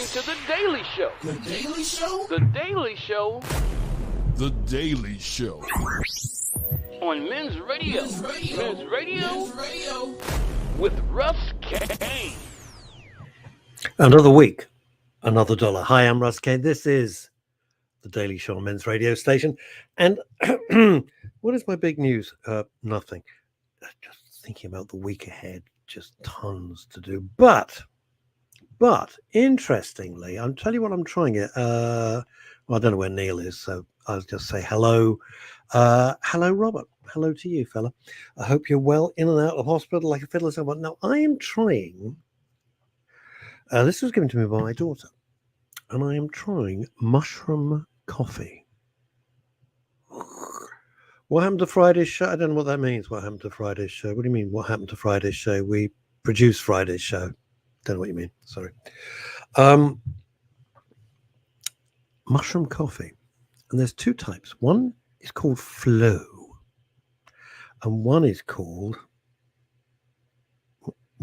listening to The Daily Show. The Daily Show? The Daily Show. The Daily Show. On Men's Radio. Men's Radio. Men's Radio. Men's Radio. With Russ Kane. Another week, another dollar. Hi, I'm Russ Kane. This is The Daily Show on Men's Radio Station. And what is my big news? Nothing. Just thinking about the week ahead. Just tons to do. But interestingly, I'll tell you what I'm trying it. Well, I don't know where Neil is, so I'll just say hello. Hello, Robert. Hello to you, fella. I hope you're well, in and out of hospital like a fiddler. Someone. Now, I am trying. This was given to me by my daughter, and I am trying mushroom coffee. What happened to Friday's show? I don't know what that means. What happened to Friday's show? What do you mean? What happened to Friday's show? We produced Friday's show. Don't know what you mean. Sorry. Mushroom coffee. And there's two types. One is called Flow. And one is called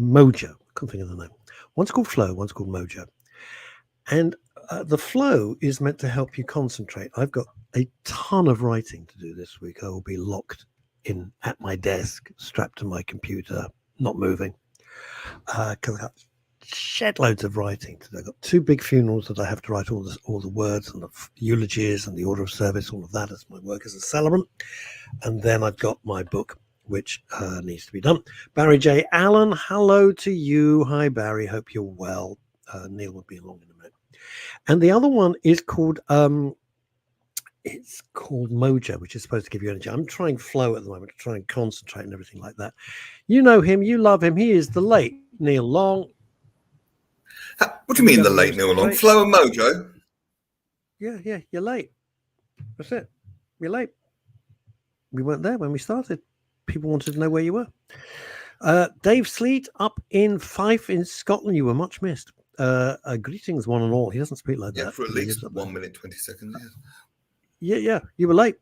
Mojo. I can't think of the name. One's called Flow, one's called Mojo. And the Flow is meant to help you concentrate. I've got a ton of writing to do this week. I will be locked in at my desk, strapped to my computer, not moving. Because I got shed loads of writing to do. I've got two big funerals that I have to write all the words and the eulogies and the order of service, all of that as my work as a celebrant. And then I've got my book, which needs to be done. Barry J. Allen, hello to you. Hi, Barry. Hope you're well. Neil will be along in a minute. And the other one is called it's called Mojo, which is supposed to give you energy. I'm trying Flow at the moment to try and concentrate and everything like that. You know him. You love him. He is the late Neil Long. What do you mean the late Neil Long? Flow and Mojo? Yeah, you're late. That's it. You're late. We weren't there when we started. People wanted to know where you were. Dave Sleet up in Fife in Scotland. You were much missed. Greetings, one and all. He doesn't speak like that. Yeah, for at least 1 minute, 20 seconds. Yeah. You were late.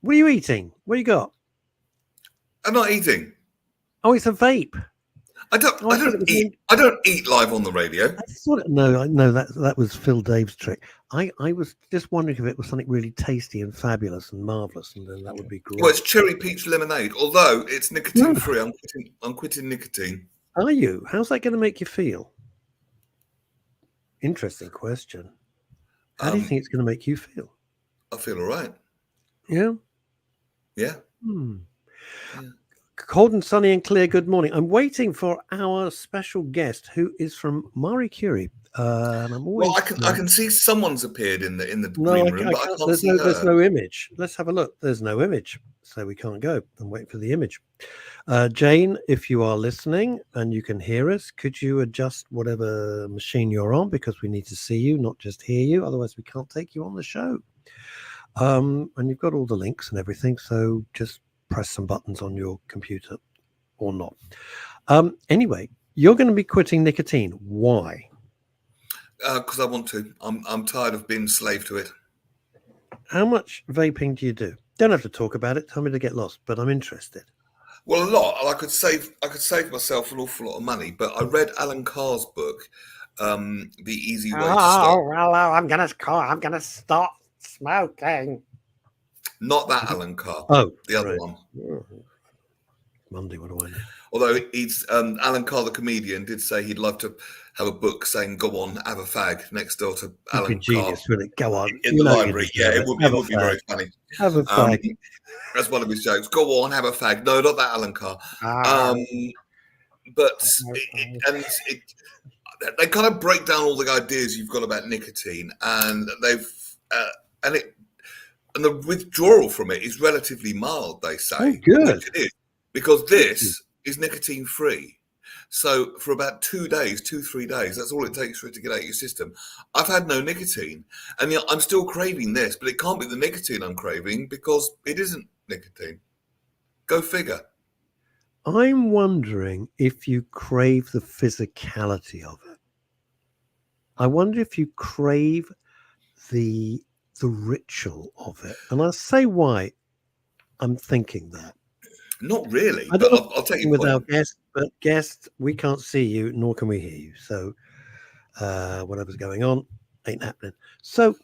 What are you eating? What you got? I'm not eating. Oh, it's a vape. I don't eat live on the radio. I thought no, that was Phil Dave's trick. I was just wondering if it was something really tasty and fabulous and marvelous, and then that would be great. Well, it's cherry peach lemonade, although it's nicotine free. I'm quitting nicotine. Are you? How's that going to make you feel? Interesting question. How do you think it's going to make you feel? I feel all right. Yeah. Yeah. Yeah. Cold and sunny and clear. Good morning. I'm waiting for our special guest, who is from Marie Curie. And I'm always, I can see someone's appeared in the green room, but I can't see her. There's no image. Let's have a look. There's no image, so we can't go. I'm waiting for the image. Jane, if you are listening and you can hear us, could you adjust whatever machine you're on, because we need to see you, not just hear you. Otherwise, we can't take you on the show. And you've got all the links and everything, so just press some buttons on your computer or not. Anyway, you're going to be quitting nicotine. Why? Because I want to. I'm tired of being slave to it. How much vaping do you do? Don't have to talk about it. Tell me to get lost, but I'm interested. Well, a lot. I could save myself an awful lot of money. But I read Alan Carr's book, The Easy Way to Stop. Hello, I'm gonna stop smoking. Not that Alan Carr. Oh, the other one. Monday, what do I know? Although he's Alan Carr, the comedian, did say he'd love to have a book saying "Go on, have a fag" next door to Alan genius, Carr. Really. Go on in the library. Yeah, it would be very funny. Have a fag. That's one of his jokes. Go on, have a fag. No, not that Alan Carr. They kind of break down all the ideas you've got about nicotine, and and the withdrawal from it is relatively mild, they say. Oh, good. Which it is, because this is nicotine free. So for about 3 days, that's all it takes for it to get out of your system. I've had no nicotine, and yet I'm still craving this, but it can't be the nicotine I'm craving because it isn't nicotine. Go figure. I'm wondering if you crave the physicality of it. I wonder if you crave the ritual of it. And I'll say why I'm thinking that. Not really. I don't I'll take you with our guest, but guest, we can't see you, nor can we hear you. So whatever's going on ain't happening. So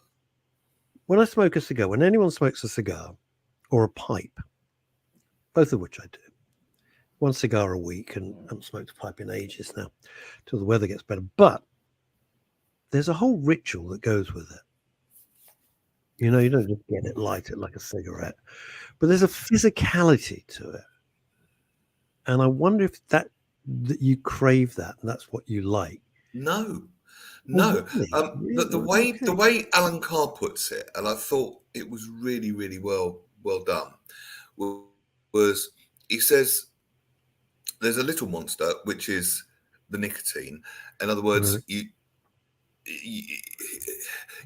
when I smoke a cigar, when anyone smokes a cigar or a pipe, both of which I do, one cigar a week, and I haven't smoked a pipe in ages now, till the weather gets better. But there's a whole ritual that goes with it. You know, you don't just get it, light it like a cigarette, but there's a physicality to it. And I wonder if that you crave that, and that's what you like. No. Really? The way Alan Carr puts it, and I thought it was really, really well done, was he says there's a little monster, which is the nicotine. In other words,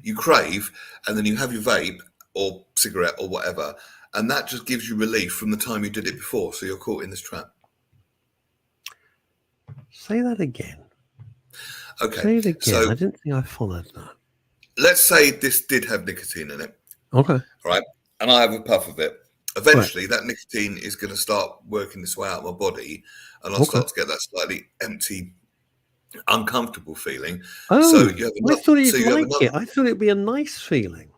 you crave, and then you have your vape or cigarette or whatever, and that just gives you relief from the time you did it before. So you're caught in this trap. Say that again. Okay. Say it again. So I didn't think I followed that. let's say this did have nicotine in it. Okay. Right. And I have a puff of it. Eventually, that nicotine is going to start working its way out of my body, and I'll start to get that slightly empty, uncomfortable feeling. Oh, so you have I thought you'd like it. I thought it'd be a nice feeling.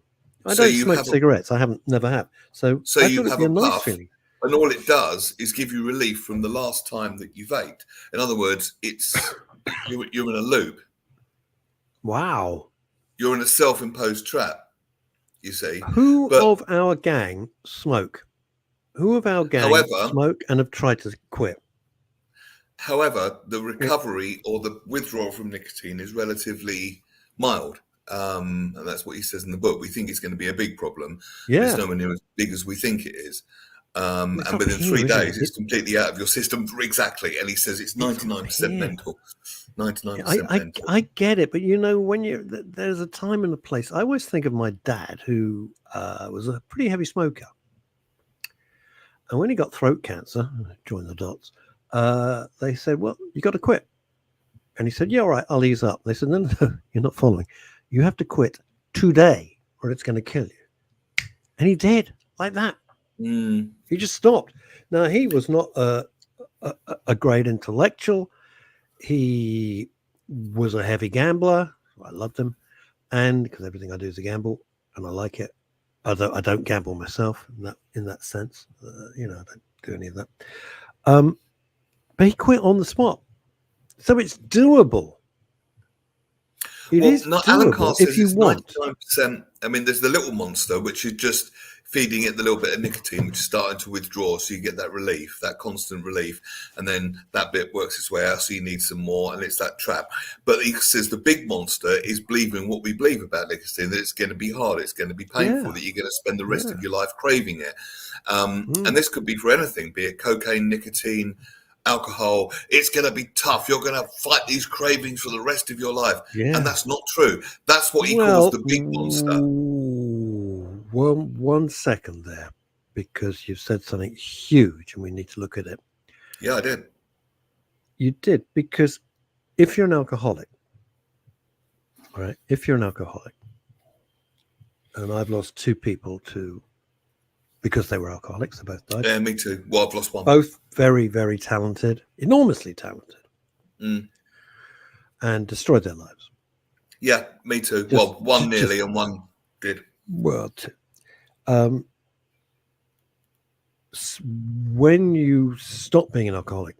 I don't smoke cigarettes. I never have. So I you thought have it'd be a a nice puff, feeling. and all it does is give you relief from the last time that you vaped. In other words, it's you're in a loop. Wow. You're in a self-imposed trap. You see, who of our gang smoke? Who of our gang smoke and have tried to quit? However, the recovery or the withdrawal from nicotine is relatively mild. And that's what he says in the book. We think it's going to be a big problem. Yeah. It's nowhere near as big as we think it is. And within 3 days, it's completely out of your system. Exactly. And he says it's 99% mental. 99% mental. I get it. But, you know, when there's a time and a place. I always think of my dad, who was a pretty heavy smoker. And when he got throat cancer, join the dots, they said, well, you got to quit. And he said, yeah, all right, I'll ease up. They said, no, you're not following. You have to quit today or it's going to kill you. And he did, like that. He just stopped. Now, he was not a great intellectual. He was a heavy gambler. I loved him. And because everything I do is a gamble, and I like it. Although I don't gamble myself in that sense. You know, I don't do any of that. But he quit on the spot. So it's doable. It is doable Alan Carr says if you want. 99%. I mean, there's the little monster, which is just feeding it the little bit of nicotine, which is starting to withdraw. So you get that relief, that constant relief. And then that bit works its way out. So you need some more. And it's that trap. But he says the big monster is believing what we believe about nicotine, that it's going to be hard. It's going to be painful, that you're going to spend the rest of your life craving it. And this could be for anything, be it cocaine, nicotine, alcohol. It's going to be tough. You're going to fight these cravings for the rest of your life. And that's not true. That's what he calls the big monster. One second there, because you've said something huge and we need to look at it. Yeah, I did. You did, because if you're an alcoholic, all right, if you're an alcoholic, and I've lost 2 people because they were alcoholics, they both died. Yeah, me too. Well, I've lost one. Both very, very talented, enormously talented, and destroyed their lives. Yeah, me too. One nearly and one did. Well, 2. When you stop being an alcoholic,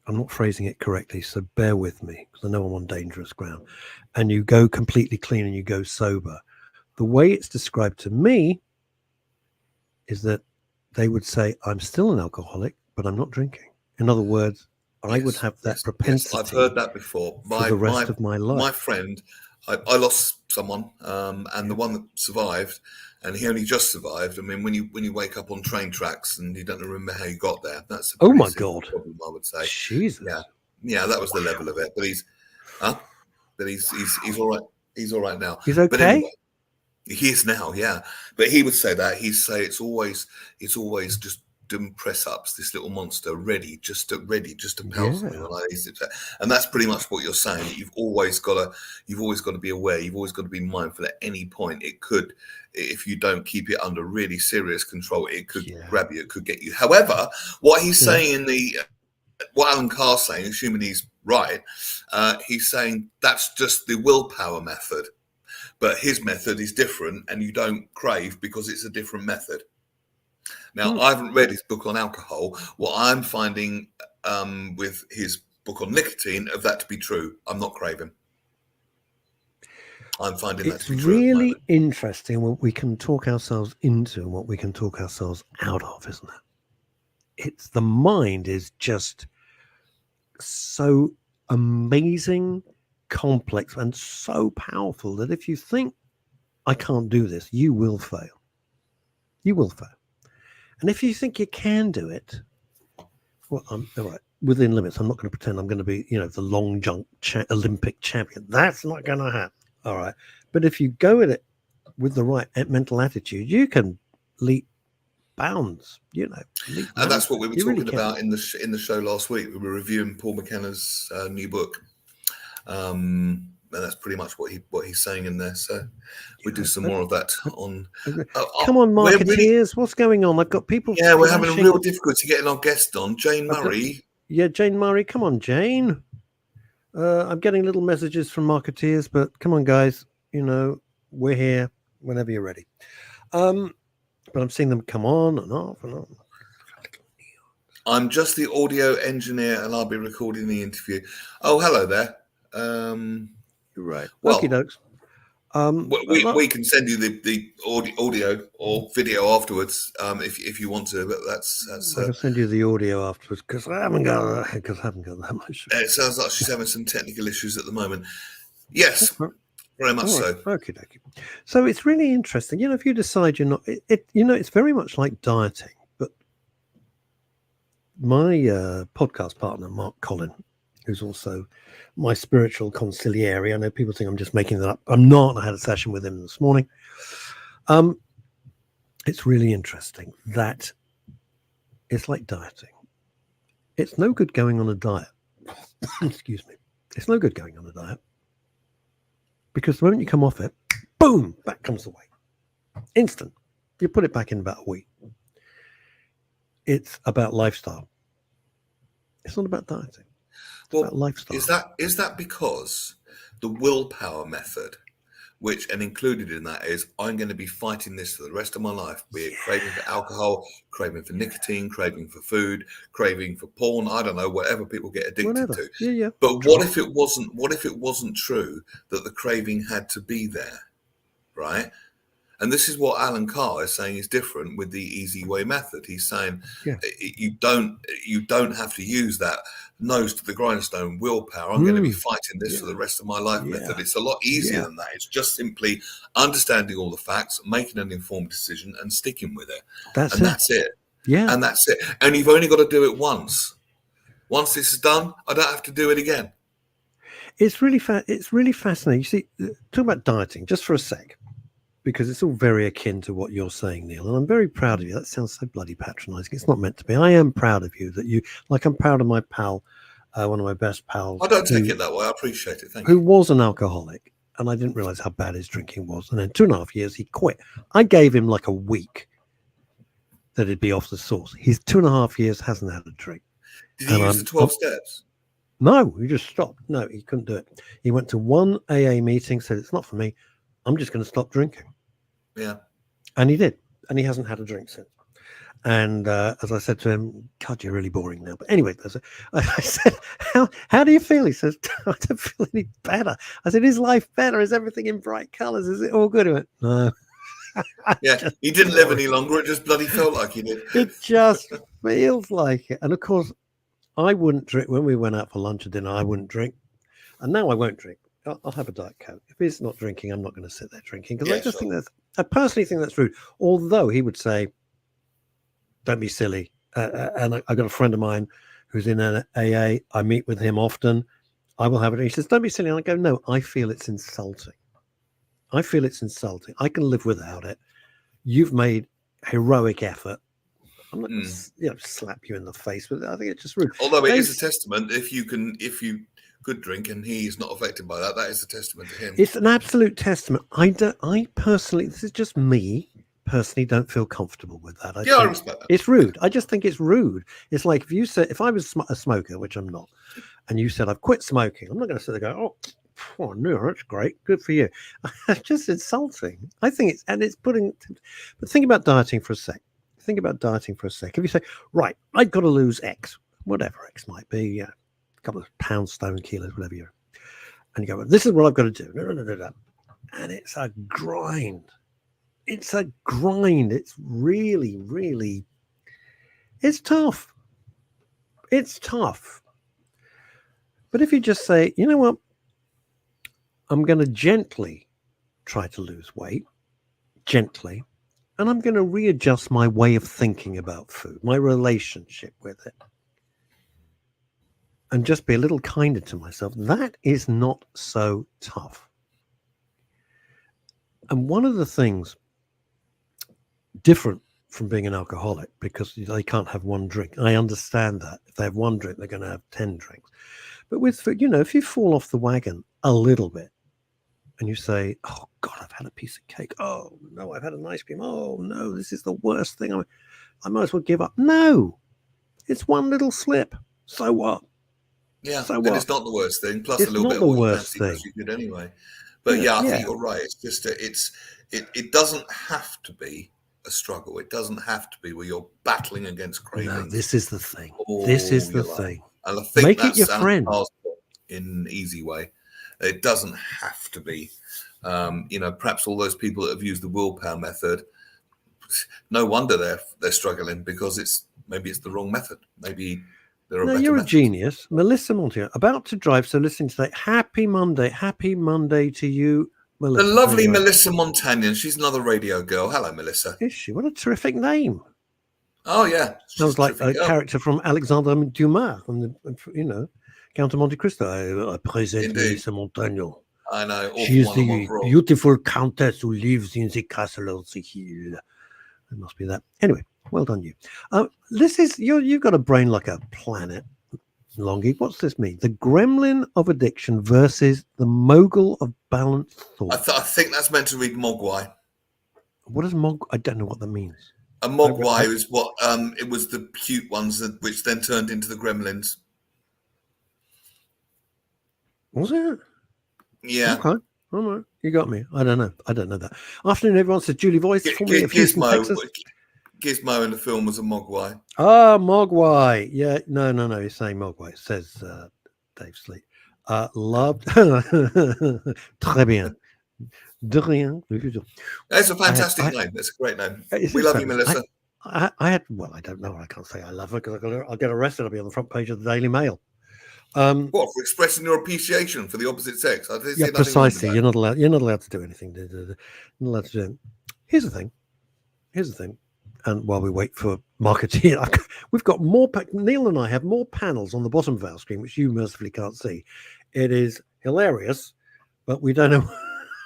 I'm not phrasing it correctly, so bear with me, because I know I'm on dangerous ground, and you go completely clean and you go sober, the way it's described to me is that they would say, I'm still an alcoholic, but I'm not drinking. In other words, I would have that propensity. I've heard that before. For the rest of my life. My friend, I lost someone, and the one that survived, and he only just survived. I mean, when you wake up on train tracks and you don't remember how you got there, that's a my God problem, I would say. Jesus. Yeah, that was the level of it. But he's all right. He's all right now. He's okay. But anyway, he is now, yeah. But he would say that. He'd say it's always just doing press ups, this little monster ready just to pounce on you. And that's pretty much what you're saying. You've always got to be aware. You've always got to be mindful. At any point, it could, if you don't keep it under really serious control, it could grab you. It could get you. However, what he's saying what Alan Carr's saying, assuming he's right. He's saying that's just the willpower method, but his method is different, and you don't crave because it's a different method. Now, I haven't read his book on alcohol. What I'm finding with his book on nicotine of that to be true, I'm not craving. I'm finding that It's to be true. really interesting what we can talk ourselves into and what we can talk ourselves out of, isn't it? It's the mind is just so amazing, complex, and so powerful that if you think I can't do this, you will fail. You will fail. And if you think you can do it, well, I'm all right within limits. I'm not going to pretend I'm going to be, the long jump Olympic champion. That's not going to happen. All right. But if you go at it with the right mental attitude, you can leap bounds, and that's what we were talking about in the show last week. We were reviewing Paul McKenna's new book. And that's pretty much what he's saying in there. So we do some more of that on. Come on, marketeers! What's going on? I've got people. Yeah, we're having a real difficulty getting our guest on, Jane Murray. Jane Murray. Come on, Jane. I'm getting little messages from marketeers, but come on, guys. We're here whenever you're ready. But I'm seeing them come on and off and on. I'm just the audio engineer, and I'll be recording the interview. Oh, hello there. Right. Well, Okie dokes. We can send you the audio or video afterwards if you want to. But that's. I can send you the audio afterwards because I haven't got that much. It sounds like she's having some technical issues at the moment. Yes, very much so. Okie dokie. So it's really interesting. If you decide you're not, it's very much like dieting. But my podcast partner, Mark Collin, who's also my spiritual consigliere. I know people think I'm just making that up. I'm not. I had a session with him this morning. It's really interesting that it's like dieting. It's no good going on a diet. Excuse me. It's no good going on a diet because the moment you come off it, boom, back comes the weight. Instant. You put it back in about a week. It's about lifestyle. It's not about dieting. Well, lifestyle. Is that because the willpower method, and included in that is I'm going to be fighting this for the rest of my life, be it craving for alcohol, craving for nicotine, craving for food, craving for porn, I don't know, whatever people get addicted to. Yeah. But what if it wasn't true that the craving had to be there, right? And this is what Alan Carr is saying is different with the easy way method. He's saying you don't have to use that nose to the grindstone willpower. I'm going to be fighting this for the rest of my life method. It's a lot easier than that. It's just simply understanding all the facts, making an informed decision and sticking with it. That's it. Yeah. And that's it. And you've only got to do it once. Once this is done, I don't have to do it again. It's really fascinating. You see, talk about dieting just for a sec, because it's all very akin to what you're saying, Neil. And I'm very proud of you. That sounds so bloody patronizing. It's not meant to be. I am proud of you I'm proud of my pal, one of my best pals. I don't take it that way. I appreciate it. Thank you. Who was an alcoholic. And I didn't realize how bad his drinking was. And then 2.5 years, he quit. I gave him like a week that he'd be off the sauce. He's 2.5 years, hasn't had a drink. Did he use the 12 steps? No, he just stopped. No, he couldn't do it. He went to one AA meeting, said, it's not for me. I'm just going to stop drinking. Yeah. And he did. And he hasn't had a drink since. And as I said to him, God, you're really boring now. But anyway, I said, how do you feel? He says, I don't feel any better. I said, is life better? Is everything in bright colours? Is it all good? He went, no. Yeah, he didn't live any longer. It just bloody felt like he did. It just feels like it. And of course, I wouldn't drink. When we went out for lunch or dinner, I wouldn't drink. And now I won't drink. I'll have a Diet Coke. If he's not drinking, I'm not going to sit there drinking. Because I personally think that's rude. Although he would say, don't be silly. And I got a friend of mine who's in an AA. I meet with him often. I will have it. He says, don't be silly. And I go, no, I feel it's insulting. I feel it's insulting. I can live without it. You've made heroic effort. I'm not going to slap you in the face, but I think it's just rude. Although it is a testament, if you could drink and he's not affected by that, that is a testament to him. It's an absolute testament. I personally, this is just me, personally don't feel comfortable with that. I respect that. It's rude. I just think it's rude. It's like if I was a smoker, which I'm not, and you said, I've quit smoking, I'm not going to sit there and go, oh, no, that's great. Good for you. It's just insulting. I think it's putting, but think about dieting for a sec. Think about dieting for a sec. If you say, right, I've got to lose X, whatever X might be, a couple of pounds, stone, kilos, whatever you're, and you go, well, this is what I've got to do. And it's a grind. It's a grind. It's really, really, it's tough. It's tough. But if you just say, you know what, I'm going to gently try to lose weight, gently, and I'm going to readjust my way of thinking about food, my relationship with it, and just be a little kinder to myself, that is not so tough. And one of the things different from being an alcoholic, because they can't have one drink. I understand that. If they have one drink, they're going to have 10 drinks. But with food, if you fall off the wagon a little bit and you say, oh, God, I've had a piece of cake. Oh, no, I've had an ice cream. Oh, no, this is the worst thing. I might as well give up. No, it's one little slip. So what? Yeah, so and what? it's not the worst thing. Plus It's a little not bit the of what worst you thing. did anyway. But Yeah, I think yeah. you're right. It's just it doesn't have to be a struggle. It doesn't have to be where you're battling against cravings. No, this is the thing. all This is the your life. thing. And I think Make it that's your Alan friend. Carr's point in an easy way. It doesn't have to be. Perhaps all those people that have used the willpower method, no wonder they're struggling, because maybe it's the wrong method. Maybe there are No, better you're a methods. genius. Melissa Montiel, about to drive, so listening today. Happy Monday. Happy Monday to you, Melissa. The lovely Anyway, Melissa Montagnan. She's another radio girl. Hello, Melissa. is she? What a terrific name. Oh, yeah. Sounds like a terrific girl. character from Alexandre Dumas, from the, Count of Monte Cristo. I present Indeed. Melissa Montagnan. I know. She is Awful the one beautiful countess who lives in the castle of the hill. It must be that. Anyway, well done, you. This is you've got a brain like a planet, Longy. What's this mean? The gremlin of addiction versus the mogul of balanced thought. I think that's meant to read Mogwai. What is mog? I don't know what that means. A Mogwai is what it was, the cute ones which then turned into the gremlins. Was it? Yeah. Okay. All right. You got me. I don't know that. Afternoon, everyone. Says Julie Voice. Formerly of Houston, Texas. Gizmo in the film was a Mogwai. Ah, Mogwai. Yeah. No. He's saying Mogwai. Says Dave Sleet. Loved. Très bien. De rien. It's a fantastic name. It's a great name. We love you, Melissa. I don't know. I can't say I love her because I'll get arrested. I'll be on the front page of the Daily Mail. What, for expressing your appreciation for the opposite sex? Yeah, precisely. You're not allowed to do anything. You're not allowed to do it. Here's the thing. And while we wait for marketing, we've got more. Neil and I have more panels on the bottom of our screen, which you mercifully can't see. It is hilarious, but we don't know.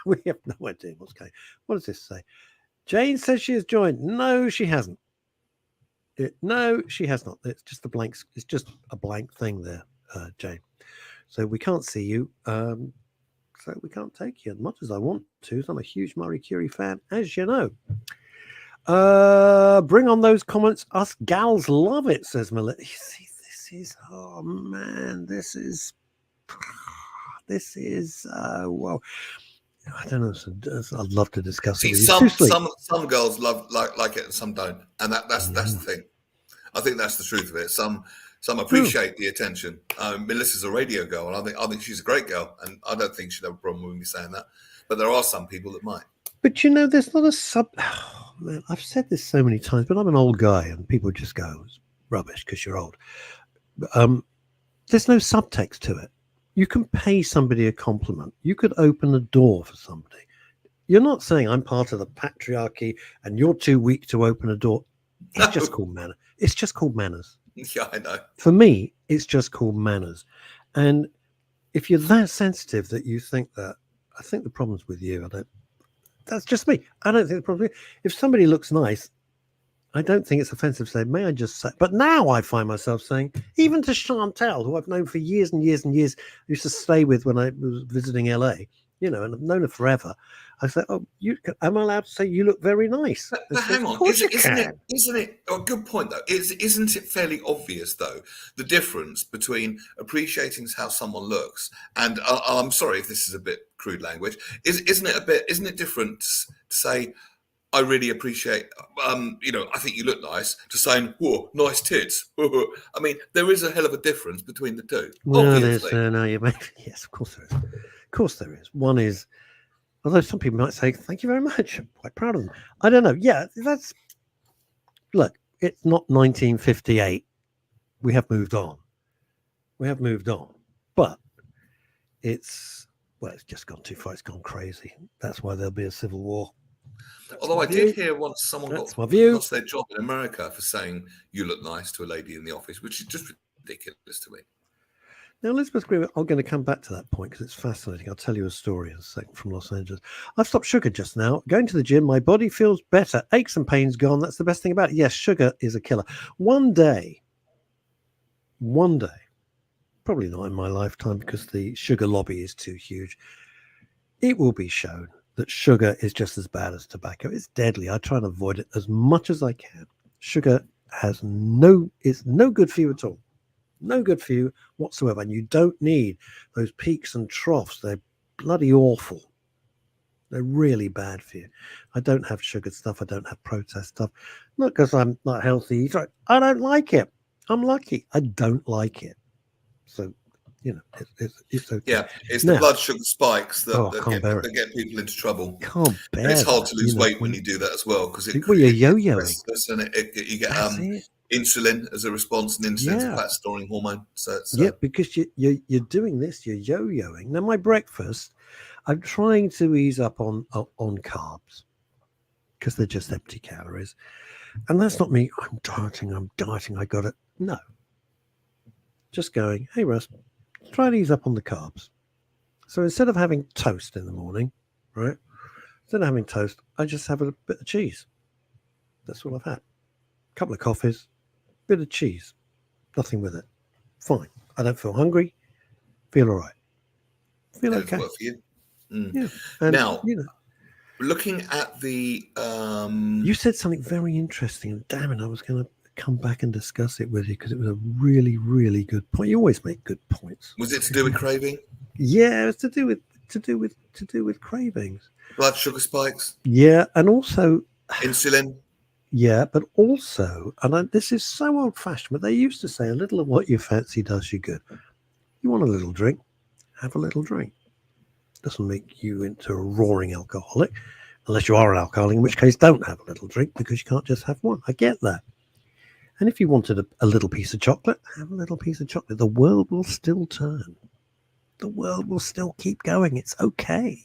We have no idea what's going. What does this say? Jane says she has joined. No, she hasn't. No, she has not. It's just a blank. It's just a blank thing there, Jane. So we can't see you. So we can't take you as much as I want to. So I'm a huge Marie Curie fan, as you know. Bring on those comments. Us gals love it, says Melissa. You see, this is, oh man, this is well, I don't know. I'd love to discuss See, it. some girls like it and some don't, and that's the thing. I think that's the truth of it. Some appreciate the attention. Melissa's a radio girl, and I think she's a great girl, and I don't think she'd have a problem with me saying that. But there are some people that might. But there's not a sub. Oh, man, I've said this so many times, but I'm an old guy, and people just go, "It's rubbish because you're old." There's no subtext to it. You can pay somebody a compliment. You could open a door for somebody. You're not saying I'm part of the patriarchy and you're too weak to open a door. It's just called manners. It's just called manners. Yeah, I know. For me, it's just called manners. And if you're that sensitive that you think that, I think the problem's with you. That's just me. I don't think the problem. If somebody looks nice, I don't think it's offensive to say, may I just say, but now I find myself saying, even to Chantal, who I've known for years and years and years, I used to stay with when I was visiting LA, and I've known her forever. I said, "Oh, am I allowed to say you look very nice?" But And she hang goes, on, "Of course you isn't can." it a good point though? Isn't it fairly obvious though the difference between appreciating how someone looks and I'm sorry if this is a bit crude language, isn't it different to say I really appreciate I think you look nice to saying whoa nice tits. I mean there is a hell of a difference between the two, Well, there's obviously. no, you may, yes, of course there is. Of course there is. One is, although some people might say, "Thank you very much," I'm quite proud of them. I don't know. Yeah, look. It's not 1958. We have moved on. But it's just gone too far. It's gone crazy. That's why there'll be a civil war. Although I did hear once someone That's my view. lost their job in America for saying you look nice to a lady in the office, which is just ridiculous to me. Now, Elizabeth Green, I'm going to come back to that point because it's fascinating. I'll tell you a story in a second from Los Angeles. I've stopped sugar just now. Going to the gym, my body feels better. Aches and pains gone. That's the best thing about it. Yes, sugar is a killer. One day, probably not in my lifetime because the sugar lobby is too huge, it will be shown that sugar is just as bad as tobacco. It's deadly. I try and avoid it as much as I can. Sugar is no good for you at all. No good for you whatsoever. And you don't need those peaks and troughs. They're bloody awful. They're really bad for you. I don't have sugar stuff. I don't have processed stuff. Not because I'm not healthy. I don't like it. I'm lucky. I don't like it. So, it's okay. Yeah, it's the blood sugar spikes that get people into trouble. Can't bear and it's hard that, to lose weight when you do that as well because you're yo-yoing. You get insulin as a response, and insulin's a fat-storing hormone. So it's, because you're doing this, you're yo-yoing. Now, my breakfast, I'm trying to ease up on carbs because they're just empty calories, and that's not me. I'm dieting. I got it. No, just going. Hey, Russ, try to ease up on the carbs. So instead of having toast in the morning, right? Instead of having toast, I just have a bit of cheese. That's all I've had. A couple of coffees, bit of cheese, nothing with it. Fine. I don't feel hungry. Feel all right. Feel okay. Work for you. Yeah. And, now, looking at the, you said something very interesting, and damn it, I was going to come back and discuss it with you because it was a really, really good point. You always make good points. Was it to do with craving? Yeah, it was to do with cravings. Blood sugar spikes. Yeah, and also insulin. Yeah, but also, and this is so old-fashioned, but they used to say, a little of what you fancy does you good. You want a little drink? Have a little drink. Doesn't make you into a roaring alcoholic, unless you are an alcoholic, in which case don't have a little drink because you can't just have one. I get that. And if you wanted a little piece of chocolate, have a little piece of chocolate. The world will still turn. The world will still keep going. It's okay.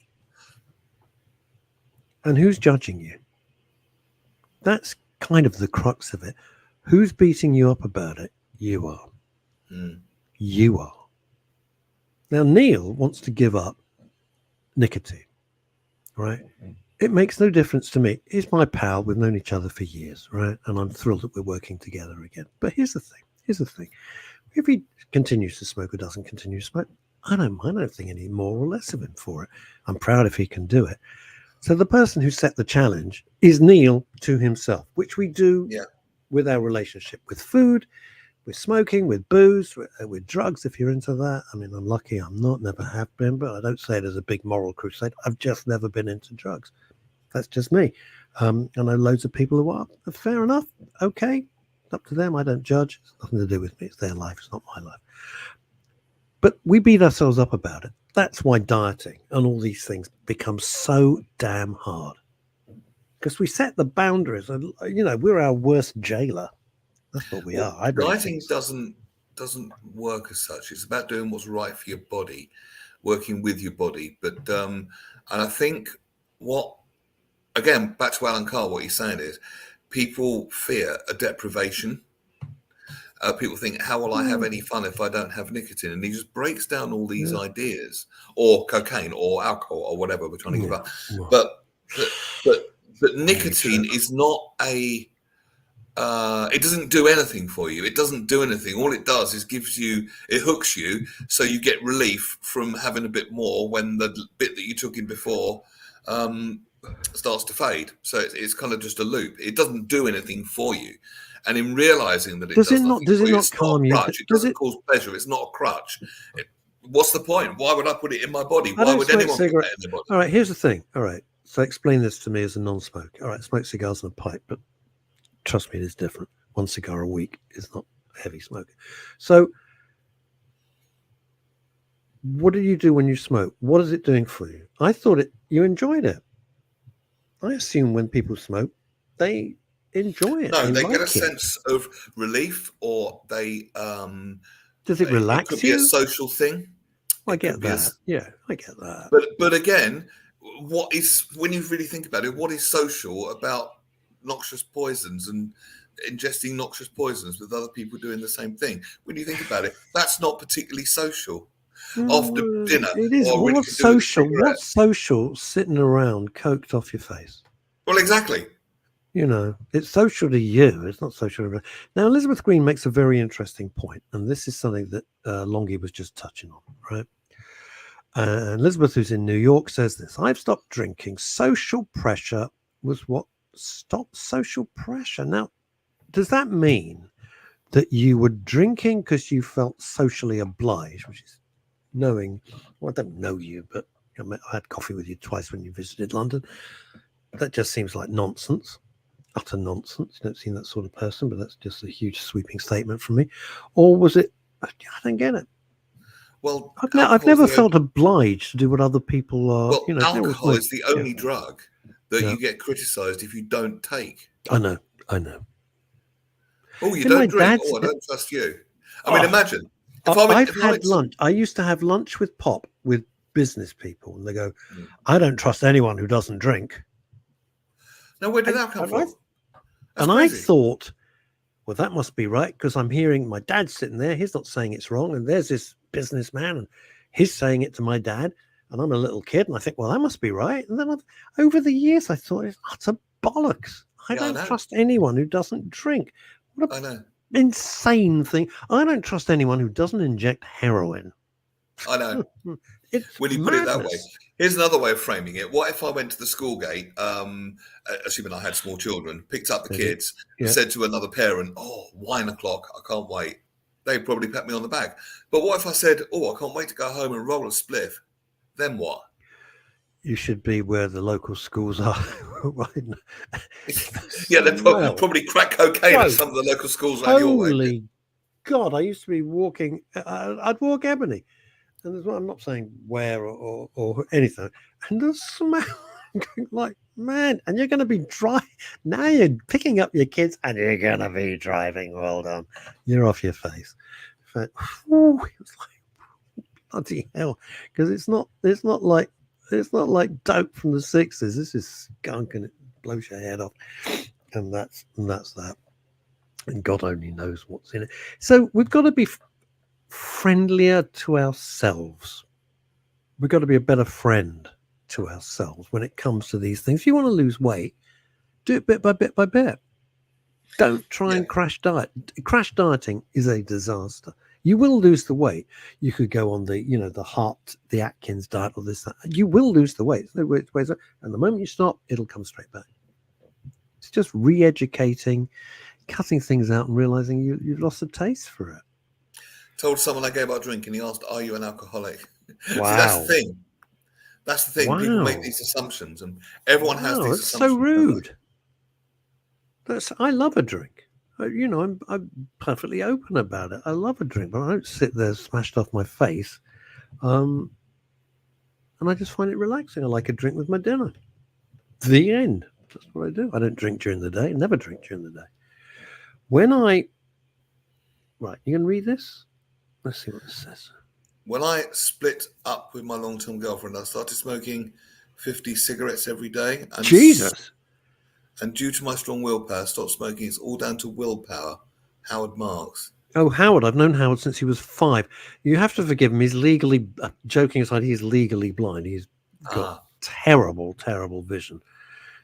And who's judging you? That's kind of the crux of it. Who's beating you up about it? You are. You are. Now, Neil wants to give up nicotine, right? It makes no difference to me. He's my pal. We've known each other for years, right? And I'm thrilled that we're working together again. But here's the thing. If he continues to smoke or doesn't continue to smoke, I don't think any more or less of him for it. I'm proud if he can do it. So the person who set the challenge is Neil to himself, which we do with our relationship with food, with smoking, with booze, with drugs, if you're into that. I mean, I'm lucky I'm not, never have been, but I don't say it as a big moral crusade. I've just never been into drugs. That's just me. I know loads of people who are. Fair enough. Okay. It's up to them. I don't judge. It's nothing to do with me. It's their life. It's not my life. But we beat ourselves up about it. That's why dieting and all these things become so damn hard. Because we set the boundaries and, we're our worst jailer. That's what we are. Dieting doesn't work as such. It's about doing what's right for your body, working with your body. But and I think again, back to Alan Carr, what he's saying is people fear a deprivation. People think, how will I have any fun if I don't have nicotine? And he just breaks down all these ideas, or cocaine, or alcohol, or whatever we're trying to give up. But nicotine is not a it doesn't do anything for you. It doesn't do anything. All it does is it hooks you, so you get relief from having a bit more when the bit that you took in before starts to fade. So it's kind of just a loop. It doesn't do anything for you. And in realizing that Does it not it's calm you? not a crutch. It doesn't cause pleasure. It's not a crutch. What's the point? Why would I put it in my body? Why would anyone put that in their body? All right, here's the thing. All right, so explain this to me as a non-smoker. All right, smoke cigars and a pipe, but trust me, it is different. One cigar a week is not heavy smoking. So what do you do when you smoke? What is it doing for you? I thought you enjoyed it. I assume when people smoke, they enjoy it. No, they get a sense of relief, or they does it relax you? It could be a social thing. I get that. Yeah, I get that. But again, when you really think about it, what is social about noxious poisons and ingesting noxious poisons with other people doing the same thing? When you think about it, that's not particularly social. After dinner, it is. What's social? What's social sitting around coked off your face? Well, exactly. You know, it's social to you. It's not social. Now, Elizabeth Green makes a very interesting point, and this is something that Longy was just touching on, right? And Elizabeth, who's in New York, says this: I've stopped drinking. Social pressure was what stopped social pressure. Now, does that mean that you were drinking because you felt socially obliged, which is knowing, well, I don't know you, but I had coffee with you twice when you visited London. That just seems like nonsense. Utter nonsense. You don't seem that sort of person, but that's just a huge sweeping statement from me. Or was it? I don't get it. Well, I've never felt obliged to do what other people are. Well, alcohol is the only drug that you get criticised if you don't take. I know. Oh, you don't drink? Oh, I don't trust you. I mean, imagine. I've had lunch. I used to have lunch with Pop with business people, and they go, "I don't trust anyone who doesn't drink." Now, where did that come from? And I thought, well, that must be right, because I'm hearing my dad sitting there. He's not saying it's wrong. And there's this businessman, and he's saying it to my dad. And I'm a little kid, and I think, well, that must be right. And then over the years, I thought, it's utter bollocks. I don't trust anyone who doesn't drink. What an insane thing. I don't trust anyone who doesn't inject heroin. I know. When you put it that way. Here's another way of framing it. What if I went to the school gate, assuming I had small children, picked up the kids, said to another parent, "Oh, wine o'clock, I can't wait." They'd probably pat me on the back. But what if I said, "Oh, I can't wait to go home and roll a spliff"? Then what? You should be where the local schools are. Right. Yeah, they're probably crack cocaine at some of the local schools around your way. Holy God, I used to be walking, I'd walk Ebony. And there's I'm not saying where or anything. And the smell going like, man, and you're going to be now you're picking up your kids and you're going to be driving. Well done. You're off your face. It was like, bloody hell. Because it's not like dope from the 60s. This is skunk and it blows your head off. And that's that. And God only knows what's in it. So we've got to be friendlier to ourselves. We've got to be a better friend to ourselves when it comes to these things. If you want to lose weight, do it bit by bit by bit. Don't try and crash diet. Crash dieting is a disaster. You will lose the weight. You could go on the Atkins diet or this, that. You will lose the weight. There's no ways. And the moment you stop, it'll come straight back. It's just re-educating, cutting things out and realizing you've lost a taste for it. Told someone I gave up drinking. He asked, "Are you an alcoholic?" Wow. See, that's the thing. That's the thing. Wow. People make these assumptions, and everyone has these That's assumptions. so rude. I love a drink. I'm perfectly open about it. I love a drink, but I don't sit there smashed off my face. And I just find it relaxing. I like a drink with my dinner. The end. That's what I do. I don't drink during the day. Never drink during the day. Right, you can read this? Let's see what it says. When I split up with my long-term girlfriend, I started smoking 50 cigarettes every day. And Jesus. And due to my strong willpower, stopped smoking. It's all down to willpower. Howard Marks. Oh, Howard. I've known Howard since he was 5. You have to forgive him. He's legally, joking aside, he's legally blind. He's got terrible, terrible vision.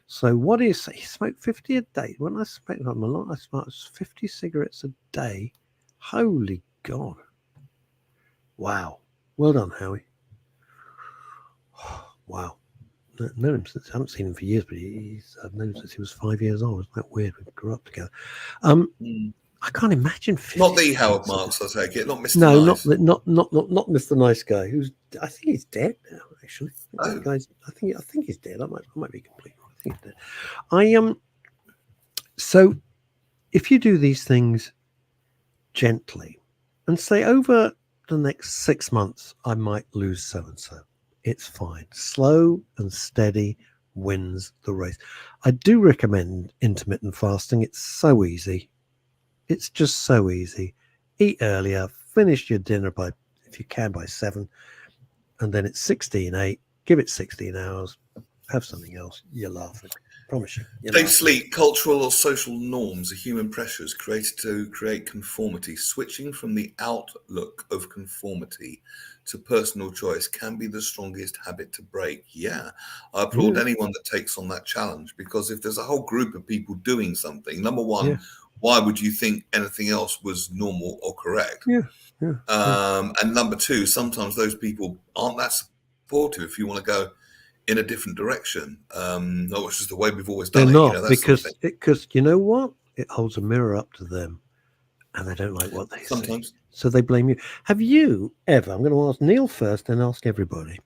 So what do you say? He smoked 50 a day. When I smoked on a lot, I smoked 50 cigarettes a day. Holy God. Wow. Well done, Howie. Wow. I've known him since, I haven't seen him for years, but I've known him since he was 5 years old. Isn't that weird? We grew up together. I can't imagine 50 Not the Howard cigarettes. Marks, I take it. Not Mr. No, Nice. not Mr. Nice Guy. I think he's dead now. Actually, Oh. that guy's. I think he's dead. I might be completely wrong. I think he's dead. So if you do these things gently and say over the next 6 months, I might lose so and so. It's fine. Slow and steady wins the race. I do recommend intermittent fasting. It's so easy. It's just so easy. Eat earlier, finish your dinner if you can, by 7, and then it's 16:8. Give it 16 hours. Have something else. You're laughing. Promise you. Safe sleep, cultural or social norms are human pressures created to create conformity. Switching from the outlook of conformity to personal choice can be the strongest habit to break. Yeah, I applaud anyone that takes on that challenge, because if there's a whole group of people doing something, number one, why would you think anything else was normal or correct? And number two, sometimes those people aren't that supportive if you want to go in a different direction. No, it's just the way we've always done They're it. not, You know, that's because you know what? It holds a mirror up to them, and they don't like what they sometimes. see. So they blame you. Have you ever? I'm going to ask Neil first, and ask everybody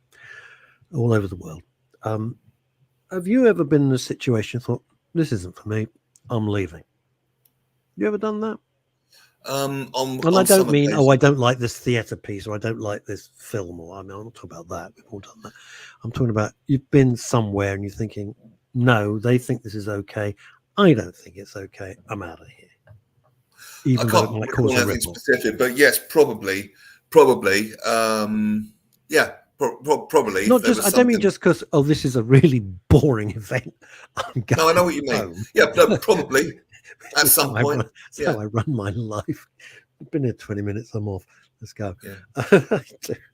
all over the world. Have you ever been in a situation thought, "This isn't for me. I'm leaving"? You ever done that? And I don't mean, I don't like this theatre piece, or I don't like this film, or I'm not talking about that. We've all done that. I'm talking about you've been somewhere and you're thinking, no, they think this is okay. I don't think it's okay. I'm out of here. Even though it might cause a ripple. Specific, but yes, probably. Probably. Not just. I don't mean just because. Oh, this is a really boring event. No, I know what you mean. Home. Yeah, no, probably. At some point. That's how I run my life. I've been here 20 minutes. I'm off. Let's go. Yeah.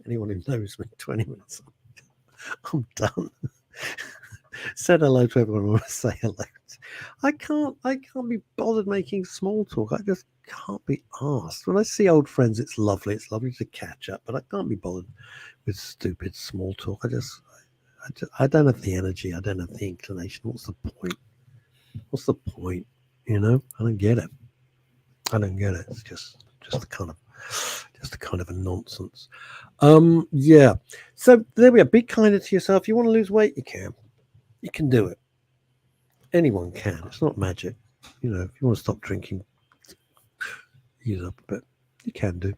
Anyone who knows me, 20 minutes. I'm done. Said hello to everyone I want to say hello to. I can't be bothered making small talk. I just can't be asked. When I see old friends, it's lovely. It's lovely to catch up, but I can't be bothered with stupid small talk. I don't have the energy. I don't have the inclination. What's the point? What's the point? You know, I don't get it. It's just a kind of a nonsense. Yeah. So there we are. Be kinder to yourself. If you want to lose weight, you can. You can do it. Anyone can. It's not magic. You know, if you want to stop drinking, use up a bit. You can do.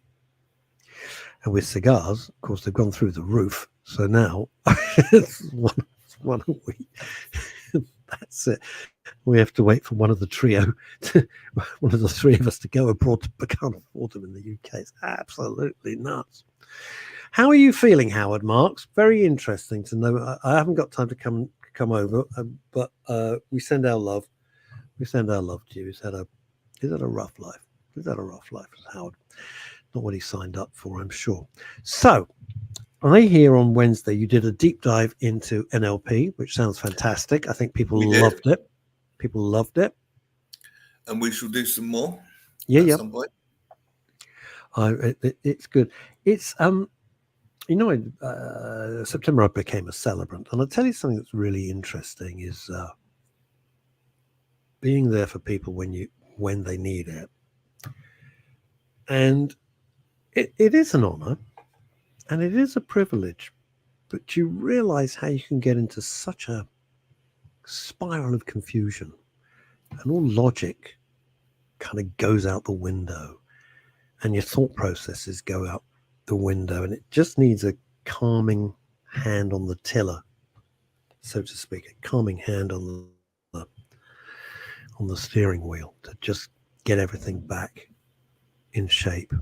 And with cigars, of course, they've gone through the roof. So now it's one a week. That's it. We have to wait for one of the three of us to go abroad to can't afford them in the UK. It's absolutely nuts. How are you feeling, Howard Marks? Very interesting to know. I haven't got time to come over, but we send our love. We send our love to you. He's had a rough life. Howard. Not what he signed up for, I'm sure. So I hear on Wednesday you did a deep dive into NLP, which sounds fantastic. I think people loved it. People loved it. And we shall do some more at some point. It's good. It's September I became a celebrant, and I'll tell you something that's really interesting is being there for people when they need it. And it is an honor and it is a privilege, but you realize how you can get into such a spiral of confusion, and all logic kind of goes out the window and your thought processes go out the window, and it just needs a calming hand on the tiller, so to speak, a calming hand on the steering wheel to just get everything back in shape.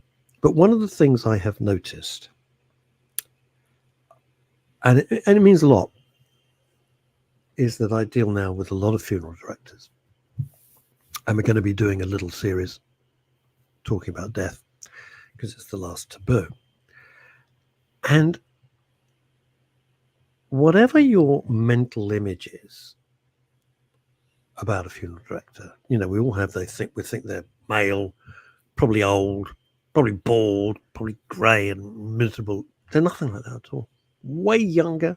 But one of the things I have noticed, and it means a lot, is that I deal now with a lot of funeral directors, and we're going to be doing a little series talking about death because it's the last taboo. And whatever your mental image is about a funeral director. You know, we all have, we think they're male, probably old, probably bald, probably grey and miserable. They're nothing like that at all. Way younger.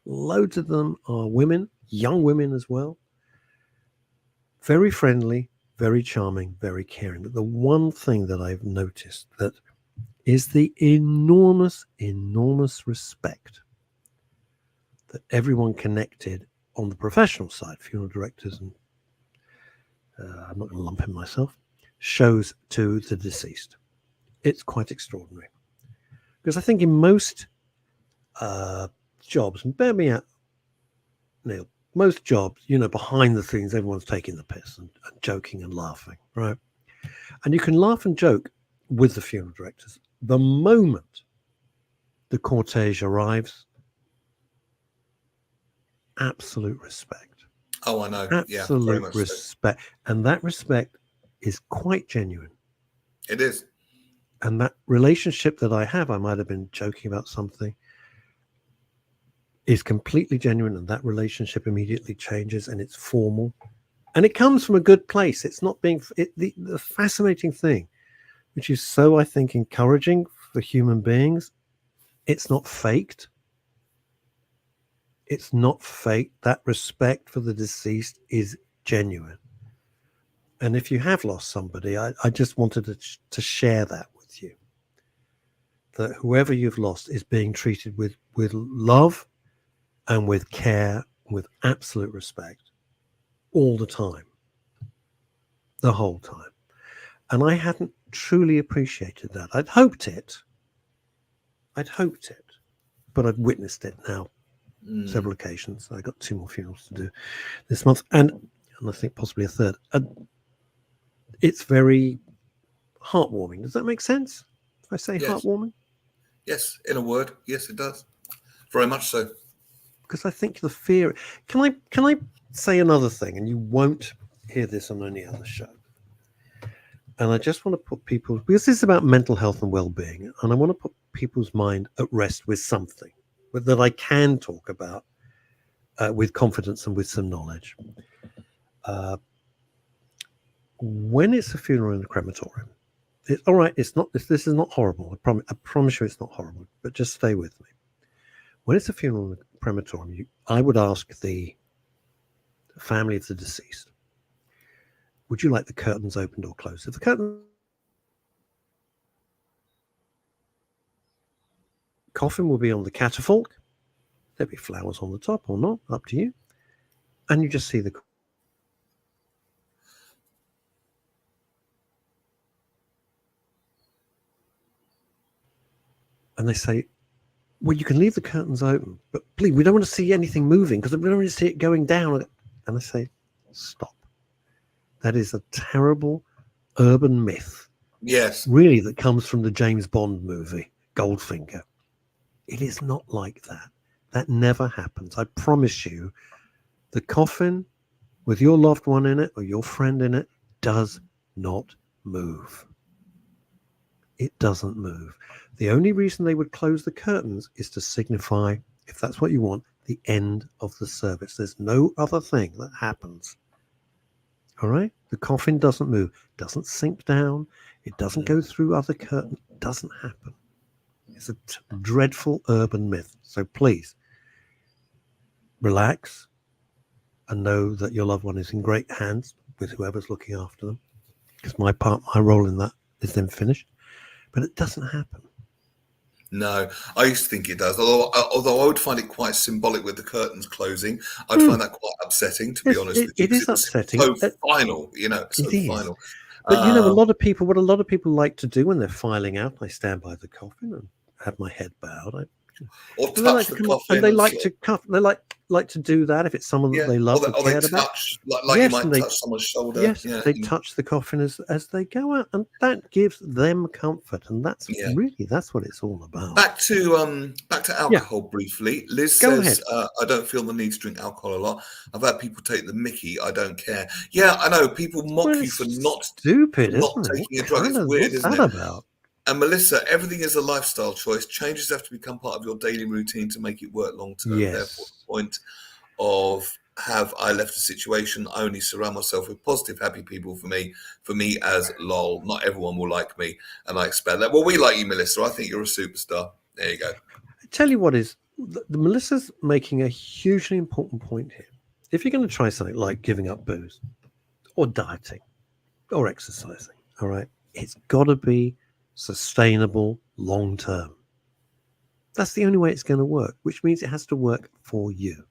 Loads of them are women, young women as well. Very friendly, very charming, very caring. But the one thing that I've noticed that is the enormous, enormous respect that everyone connected on the professional side, funeral directors, and I'm not going to lump in myself, shows to the deceased. It's quite extraordinary. Because I think in most jobs, and bear me out, Neil, most jobs, you know, behind the scenes, everyone's taking the piss and joking and laughing, right? And you can laugh and joke with the funeral directors. The moment the cortege arrives, absolute respect. Oh, I know. Absolute very much respect. So. And that respect is quite genuine. It is. And that relationship that I have, I might have been joking about something, is completely genuine, and that relationship immediately changes and it's formal. And it comes from a good place. It's not being, the fascinating thing, which is so, I think, encouraging for human beings, it's not faked. It's not fake. That respect for the deceased is genuine. And if you have lost somebody, I just wanted to share that with you. That whoever you've lost is being treated with love and with care, with absolute respect, all the time. The whole time. And I hadn't truly appreciated that. I'd hoped it. But I've witnessed it now. Several occasions. I got 2 more funerals to do this month, and I think possibly a third. It's very heartwarming. Does that make sense? If I say heartwarming? Yes, in a word, yes, it does. Very much so. Because I think the fear. Can I say another thing? And you won't hear this on any other show. And I just want to put people, because this is about mental health and well-being, and I want to put people's mind at rest with something that I can talk about with confidence and with some knowledge. When it's a funeral in a crematorium, all right, it's not. This is not horrible. I promise you, it's not horrible. But just stay with me. When it's a funeral in a crematorium, I would ask the family of the deceased, would you like the curtains opened or closed? If the curtain coffin will be on the catafalque, there'll be flowers on the top or not, up to you. And you just see the and they say, well, you can leave the curtains open, but please, we don't want to see anything moving because we don't want to see it going down. And I say, stop. That is a terrible urban myth. Yes. Really, that comes from the James Bond movie, Goldfinger. It is not like that. That never happens. I promise you, the coffin with your loved one in it or your friend in it does not move. It doesn't move. The only reason they would close the curtains is to signify, if that's what you want, the end of the service. There's no other thing that happens. All right? The coffin doesn't move, doesn't sink down, it doesn't go through other curtains, it doesn't happen. It's a dreadful urban myth. So please, relax and know that your loved one is in great hands with whoever's looking after them. Because my role in that is then finished. But it doesn't happen. No, I used to think it does. Although I would find it quite symbolic with the curtains closing. I'd find that quite upsetting, to be honest with you. It is upsetting. So final, so final. But a lot of people, what a lot of people like to do when they're filing out, I stand by the coffin and have my head bowed. Or touch the coffin. And they like to cuff. They like to do that if it's someone that they love or cared about. Like you might touch someone's shoulder. Yes, they touch the coffin as they go out, and that gives them comfort, and that's that's what it's all about. Back to alcohol briefly. Liz says, "I don't feel the need to drink alcohol a lot. I've had people take the mickey. I don't care." Yeah, I know people mock you for not taking a drug. It's weird, isn't it? About? And Melissa, everything is a lifestyle choice. Changes have to become part of your daily routine to make it work long term. Yes. Therefore, the point of have I left a situation. I only surround myself with positive, happy people for me as lol. Not everyone will like me, and I expect that. Well, we like you, Melissa. I think you're a superstar. There you go. I tell you what is, the Melissa's making a hugely important point here. If you're going to try something like giving up booze or dieting or exercising, all right, it's got to be sustainable long term. That's the only way it's going to work, which means it has to work for you.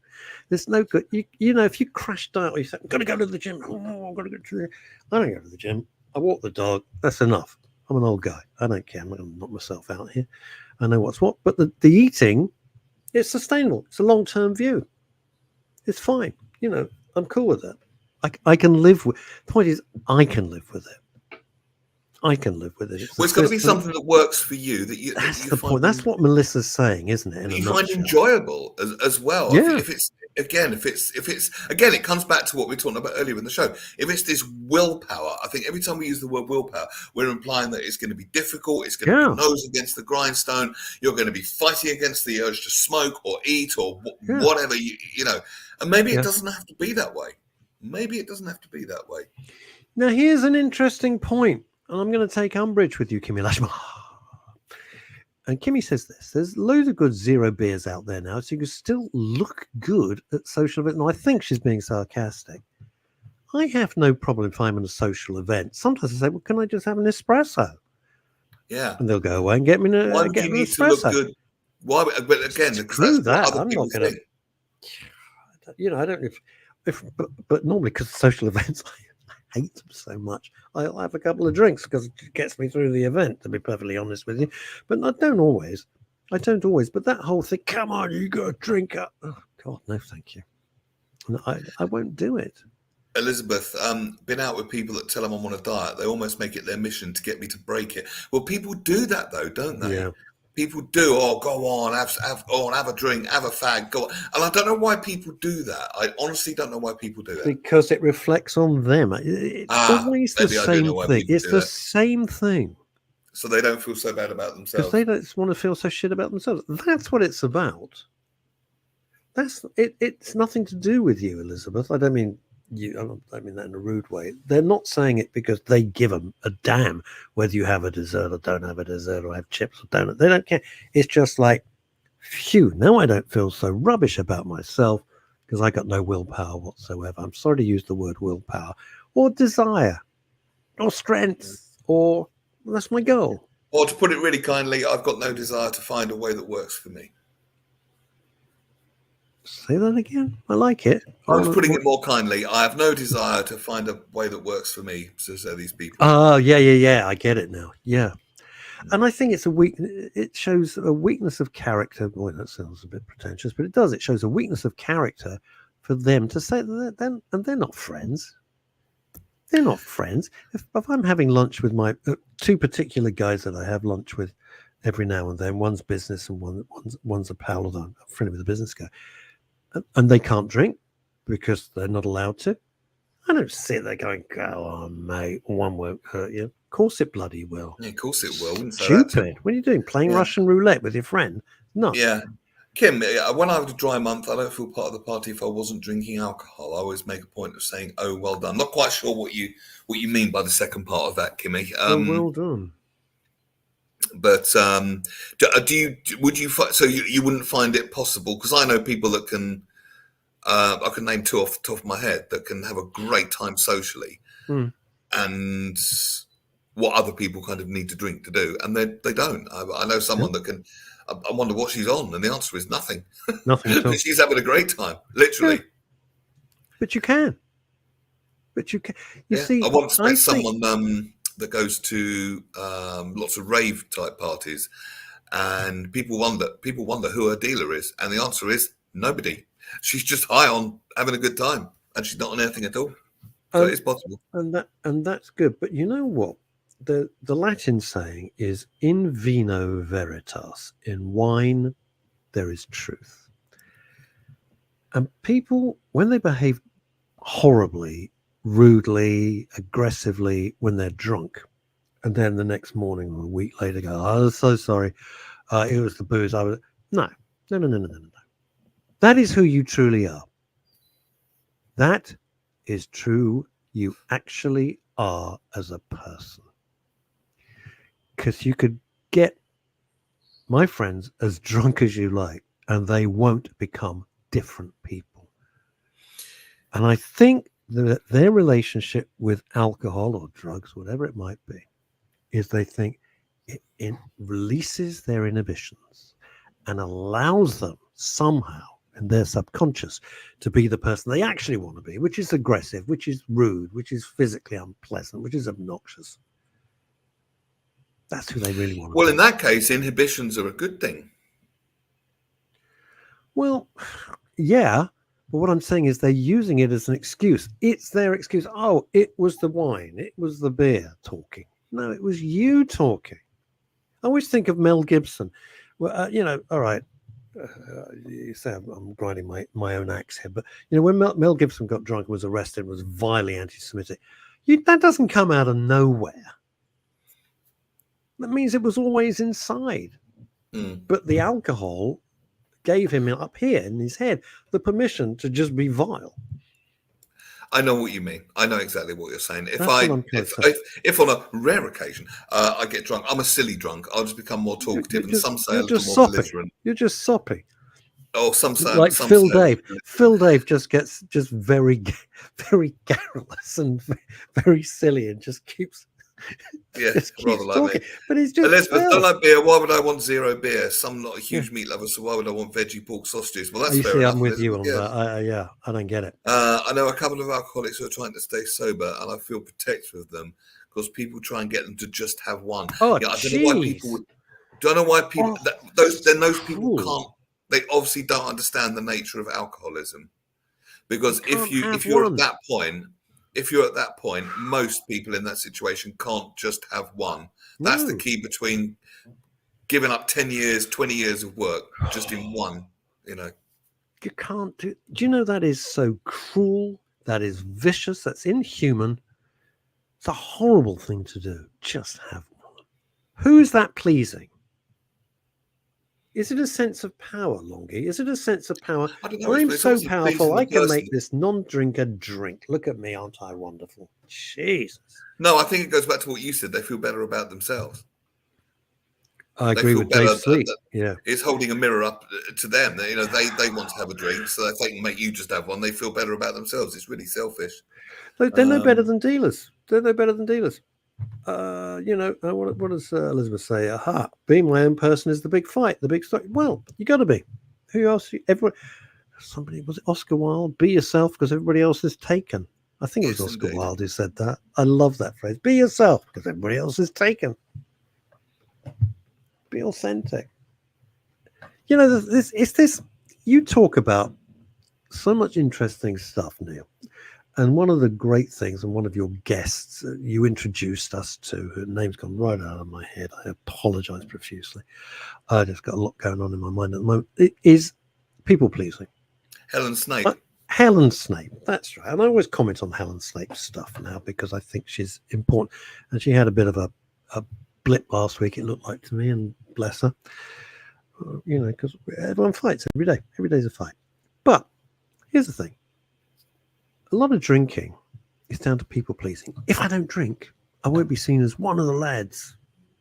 There's no good. You know, if you crash diet or you say, I'm going to go to the gym. Oh, I've got to go to the gym. I don't go to the gym. I walk the dog. That's enough. I'm an old guy. I don't care. I'm not going to knock myself out here. I know what's what. But the eating, it's sustainable. It's a long-term view. It's fine. You know, I'm cool with that. I can live with. The point is, I can live with it. I can live with it. It's got to be something that works for you. That's the point. That's what Melissa's saying, isn't it? You find enjoyable as well. Yeah. If it's it comes back to what we were talking about earlier in the show. If it's this willpower, I think every time we use the word willpower, we're implying that it's going to be difficult. It's going to be nose against the grindstone. You're going to be fighting against the urge to smoke or eat or whatever you know. And maybe it doesn't have to be that way. Maybe it doesn't have to be that way. Now, here's an interesting point, and I'm going to take umbrage with you, Kimmy Lashma. And Kimmy says this: there's loads of good zero beers out there now, so you can still look good at social events. And I think she's being sarcastic. I have no problem if I'm in a social event. Sometimes I say, well, can I just have an espresso? Yeah. And they'll go away and get me an Why do you need espresso. to look good? Why? But again, screw that. I'm not going to. You know, I don't. But normally, because social events, I hate them so much. I'll have a couple of drinks because it gets me through the event, to be perfectly honest with you. But I don't always. But that whole thing, come on, you got to drink up. Oh, God, no, thank you. No, I won't do it. Elizabeth, been out with people that tell them I'm on a diet. They almost make it their mission to get me to break it. Well, people do that, though, don't they? Yeah. People do. Oh, go on, have a drink, have a fag, go on. And I don't know why people do that. I honestly don't know why people do that. Because it reflects on them. It's always the same thing. It's the same thing. So they don't feel so bad about themselves. Because they don't want to feel so shit about themselves. That's what it's about. That's it. It's nothing to do with you, Elizabeth. I don't mean you. I mean that in a rude way. They're not saying it because they give a damn whether you have a dessert or don't have a dessert or have chips or donut. They don't care. It's just like, phew, now I don't feel so rubbish about myself because I got no willpower whatsoever. I'm sorry to use the word willpower or desire or strength or that's my goal. Or to put it really kindly, I've got no desire to find a way that works for me. Say that again. I like it. I was putting it more kindly. I have no desire to find a way that works for me, so say these people. Oh, yeah. I get it now. Yeah. And I think it's it shows a weakness of character. Boy, that sounds a bit pretentious, but it does. It shows a weakness of character for them to say that they're not friends. They're not friends. If I'm having lunch with my two particular guys that I have lunch with every now and then, one's business and one's a pal, although I'm friendly with a business guy, and they can't drink because they're not allowed to. I don't sit there going, go on, mate, one won't hurt you. Of course it bloody will. Yeah, of course it will. Stupid. What are you doing? Playing Russian roulette with your friend? No. Yeah. Kim, when I have a dry month, I don't feel part of the party if I wasn't drinking alcohol. I always make a point of saying, oh, well done. Not quite sure what you mean by the second part of that, Kimmy. Well done. But would you wouldn't find it possible? Because I know people that can, I can name two off the top of my head that can have a great time socially, and what other people kind of need to drink to do, and they don't. I know someone that can. I wonder what she's on, and the answer is nothing. Nothing at all. She's having a great time, literally. Yeah. But you can. You see, I once met someone that goes to lots of rave type parties, and people wonder who her dealer is, and the answer is nobody. She's just high on having a good time, and she's not on anything at all. So it is possible, and that's good. But you know what? The Latin saying is "in vino veritas." In wine, there is truth. And people, when they behave horribly, rudely, aggressively when they're drunk, and then the next morning or a week later go, "Oh, I'm so sorry, it was the booze." No. That is who you truly are. That is true. You actually are as a person. Because you could get my friends as drunk as you like, and they won't become different people. And I think that their relationship with alcohol or drugs, whatever it might be, is they think it releases their inhibitions and allows them somehow in their subconscious to be the person they actually want to be, which is aggressive, which is rude, which is physically unpleasant, which is obnoxious. That's who they really want to Well, be. in that case, inhibitions are a good thing. Well, yeah, but what I'm saying is they're using it as an excuse. It's their excuse. Oh, it was the wine, it was the beer talking. No, it was you talking. I always think of Mel Gibson. Well, all right. You say I'm grinding my own axe here, but when Mel Gibson got drunk and was arrested and was vilely anti-Semitic, that doesn't come out of nowhere. That means it was always inside. But the alcohol gave him up here in his head the permission to just be vile. I know what you mean. I know exactly what you're saying. That's what I'm trying to say. If on a rare occasion I get drunk, I'm a silly drunk. I'll just become more talkative, and some say a little more belligerent. You're just soppy. Oh, some say like some Phil say Dave. Phil Dave just gets very, very garrulous and very silly, and just keeps. Yeah, just keeps rather like talking. me. But he's just. Elizabeth, Phil. don't like beer. Why would I want zero beer? I'm not a huge meat lover, so why would I want veggie pork sausages? Well, that's You fair see, enough. I'm with you on Elizabeth, that. I don't get it. I know a couple of alcoholics who are trying to stay sober, and I feel protective of them because people try and get them to just have one. Oh, I don't know why people would. Don't know why people. Those people can't. They obviously don't understand the nature of alcoholism, because if you're at that point, most people in that situation can't just have one. That's the key between giving up 10 years, 20 years of work just in one. You can't do. Do you know that is so cruel? That is vicious. That's inhuman. It's a horrible thing to do. Just have one. Who is that pleasing? Is it a sense of power, Longy? Is it a sense of power? I don't know. I'm so powerful, I can person. make this non-drinker drink. Look at me, aren't I wonderful? Jesus. No, I think it goes back to what you said. They feel better about themselves. I agree with Dave Sleep. Yeah, it's holding a mirror up to them. They want to have a drink, so if they can make you just have one, they feel better about themselves. It's really selfish. They're no better than dealers. They're no better than dealers. What does Elizabeth say? Aha, being my own person is the big fight, the big story. Well, you got to be. Who else? Somebody, was it Oscar Wilde? Be yourself because everybody else is taken. I think it was Oscar Wilde who said that. I love that phrase. Be yourself because everybody else is taken. Be authentic. This. You talk about so much interesting stuff, Neil. And one of the great things, and one of your guests you introduced us to, her name's gone right out of my head. I apologize profusely. I just got a lot going on in my mind at the moment. It is people pleasing. Helen Snape. Helen Snape, that's right. And I always comment on Helen Snape's stuff now because I think she's important. And she had a bit of a blip last week, it looked like to me, and bless her. Because everyone fights every day. Every day's a fight. But here's the thing. A lot of drinking is down to people pleasing. If I don't drink, I won't be seen as one of the lads.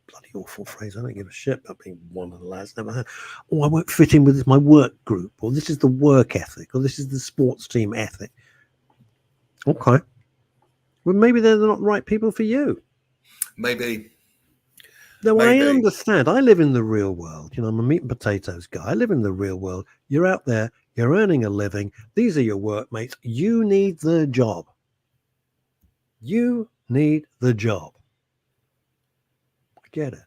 Bloody awful phrase. I don't give a shit about being one of the lads. Never had. Or I won't fit in with my work group. Or this is the work ethic. Or this is the sports team ethic. Okay. Well, maybe they're not the right people for you. Maybe. No, I understand. I live in the real world. I'm a meat and potatoes guy. I live in the real world. You're out there. You're earning a living. These are your workmates. You need the job. You need the job. I get it.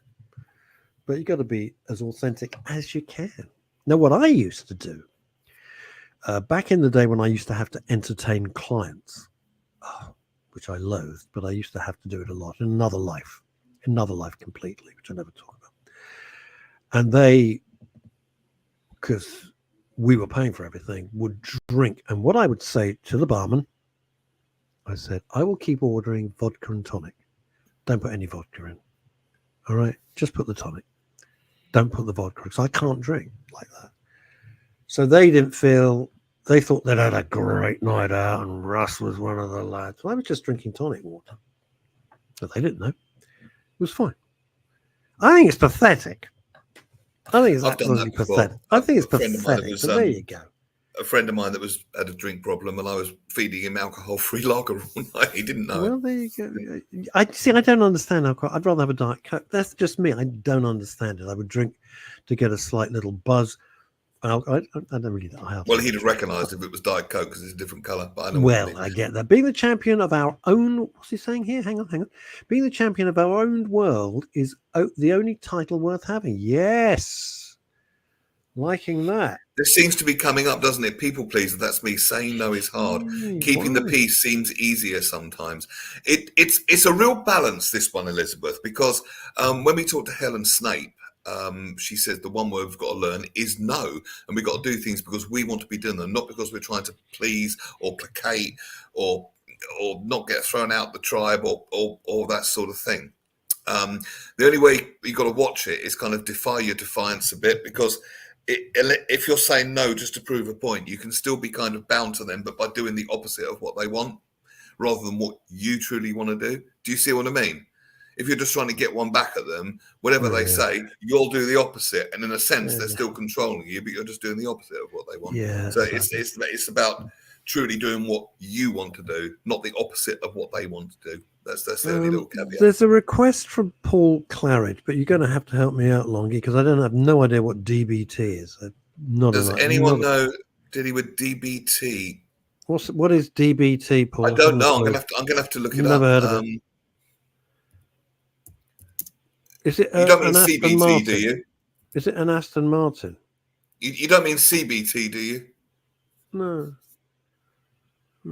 But you got to be as authentic as you can. Now, what I used to do, back in the day when I used to have to entertain clients, which I loathed, but I used to have to do it a lot in another life completely, which I never talk about. And they, because we were paying for everything, would drink. And what I would say to the barman, I said, I will keep ordering vodka and tonic. Don't put any vodka in. All right? Just put the tonic. Don't put the vodka in because I can't drink like that. So they didn't feel they thought they'd had a great night out, and Russ was one of the lads. Well, I was just drinking tonic water, but they didn't know. It was fine. I think it's pathetic. I think it's I've done that absolutely before. pathetic. I think it's A friend of mine that pathetic. was, But there you go. A friend of mine that had a drink problem, and I was feeding him alcohol-free lager all night. He didn't know. Well, there you go. I don't understand alcohol. I'd rather have a Diet Coke. That's just me. I don't understand it. I would drink to get a slight little buzz. I don't really know. Well, he'd have recognised if it was Diet Coke because it's a different colour. But I know well, I get that. Being the champion of our own, what's he saying here? Hang on. Being the champion of our own world is the only title worth having. Yes. Liking that. This seems to be coming up, doesn't it? People pleaser. That's me. Saying no is hard. Keeping the peace seems easier sometimes. It's a real balance, this one, Elizabeth, because when we talk to Helen Snape, she says the one word we've got to learn is no, and we've got to do things because we want to be doing them, not because we're trying to please or placate or not get thrown out the tribe or that sort of thing. The only way you've got to watch it is kind of defy your defiance a bit, because if you're saying no just to prove a point, you can still be kind of bound to them, but by doing the opposite of what they want rather than what you truly want to do. Do you see what I mean? If you're just trying to get one back at them, whatever they say, you'll do the opposite. And in a sense, they're still controlling you, but you're just doing the opposite of what they want. Yeah. So it's about truly doing what you want to do, not the opposite of what they want to do. That's the only little caveat. There's a request from Paul Claridge, but you're going to have to help me out, Longy, because I have no idea what DBT is. Does anyone know, Diddy, with DBT? What is DBT, Paul? I don't know. I'm gonna have to look it up. Never heard of it. Is it you don't mean an CBT, Aston Martin? do you? Is it an Aston Martin? You don't mean CBT, do you? No. I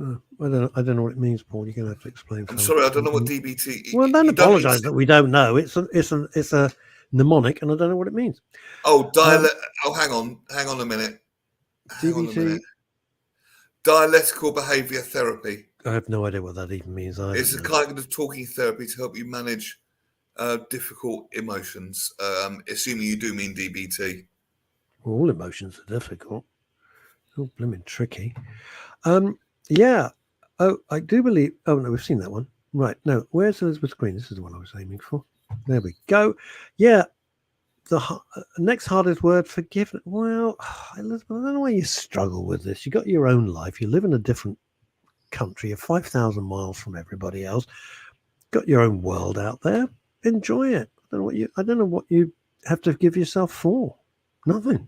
don't know what it means, Paul. You're going to have to explain. I'm sorry, I don't know what DBT. Well, don't apologise that we don't know. It's a mnemonic, and I don't know what it means. Oh, hang on a minute. DBT. Dialectical behaviour therapy. I have no idea what that even means. It's a kind of talking therapy to help you manage difficult emotions. Assuming you do mean DBT. All emotions are difficult. Oh, blooming tricky. Yeah. Oh, I do believe. Oh no, we've seen that one. Right. No, where's Elizabeth Green? This is the one I was aiming for. There we go. Yeah. The next hardest word, forgiveness. Well, Elizabeth, I don't know why you struggle with this. You got your own life. You live in a different country. You're 5,000 miles from everybody else. Got your own world out there. Enjoy it. I don't know what you have to forgive yourself for. Nothing.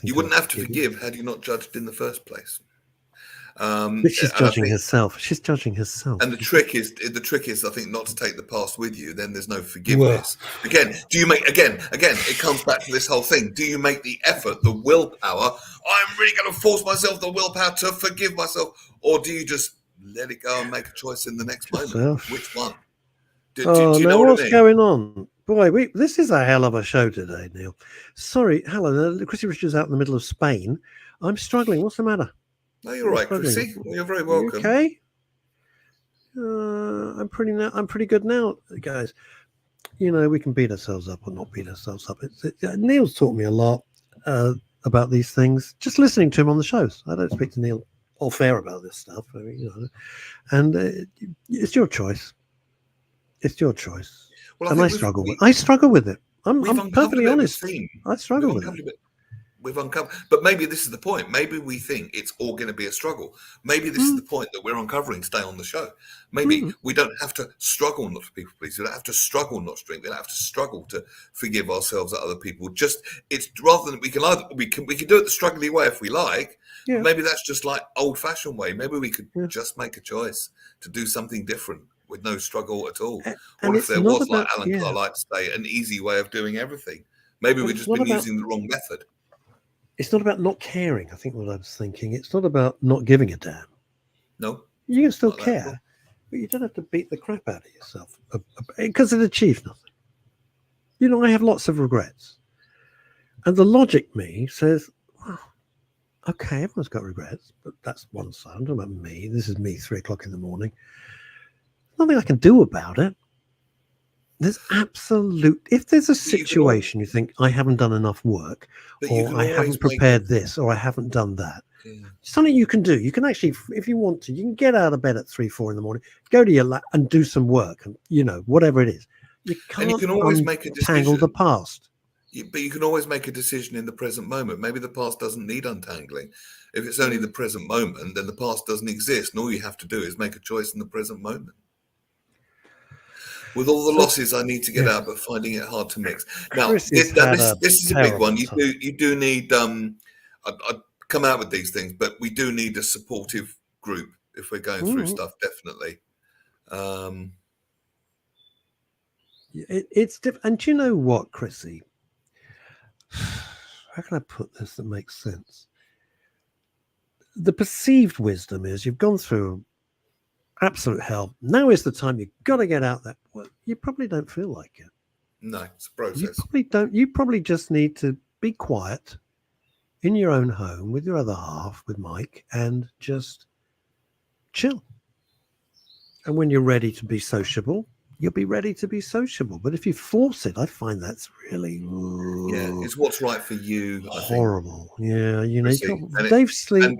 You wouldn't have to forgive had you not judged in the first place. But she's judging herself. She's judging herself. And the trick is, I think, not to take the past with you. Then there's no forgiveness. Well, again, do you make again? It comes back to this whole thing. Do you make the effort, the willpower? I'm really going to force myself the willpower to forgive myself, or do you just let it go and make a choice in the next moment? Which one? Do you know what's going on? Boy, this is a hell of a show today, Neil. Sorry, Helen. Chrissy Richards out in the middle of Spain. I'm struggling. What's the matter? No, you're right, Chrissy. You're very welcome. Okay. I'm pretty good now, guys. You know, we can beat ourselves up or not beat ourselves up. Neil's taught me a lot about these things. Just listening to him on the shows. I don't speak to Neil off air about this stuff. I mean, and it's your choice. It's your choice. Well, and I struggle with it. I'm perfectly honest. I struggle with it. We've uncovered, but maybe this is the point. Maybe we think it's all going to be a struggle. Maybe this is the point that we're uncovering today on the show. Maybe we don't have to struggle not to people please. We don't have to struggle not to drink. We don't have to struggle to forgive ourselves at other people. Just it's rather than we can do it the struggly way if we like. Yeah. Maybe that's just like old fashioned way. Maybe we could just make a choice to do something different with no struggle at all. Or if there was, like Alan Clark liked to say, an easy way of doing everything. Maybe we've just been using the wrong method. It's not about not caring. I think what I was thinking. It's not about not giving a damn. No. You can still care, but you don't have to beat the crap out of yourself because it achieves nothing. You know, I have lots of regrets. And the logic me says, well, okay, everyone's got regrets, but that's one side. I'm talking about me. This is me, 3 o'clock in the morning. Nothing I can do about it. There's if there's a But you can situation you think I haven't done enough work, But you or can I always haven't make prepared this, or I haven't done that, yeah. something you can do. You can actually, if you want to, you can get out of bed at 3-4 in the morning, go to your lap and do some work, and whatever it is. You And you can't can always make a untangle the decision. past. But you can always make a decision in the present moment. Maybe the past doesn't need untangling. If it's only the present moment, then the past doesn't exist. And all you have to do is make a choice in the present moment. With all the losses I need to get out, but finding it hard to mix. Now, Chris has had a this is a big one. terrible time. You do need I come out with these things, but we do need a supportive group if we're going through stuff. Definitely. It's different. And do you know what, Chrissy? How can I put this that makes sense? The perceived wisdom is you've gone through absolute hell. Now is the time you've got to get out there. Well, you probably don't feel like it. No, it's a process. You probably don't. You probably just need to be quiet in your own home with your other half, with Mike, and just chill. And when you're ready to be sociable, you'll be ready to be sociable. But if you force it, I find that's really it's what's right for you. horrible. I think. Yeah, Dave Sleep.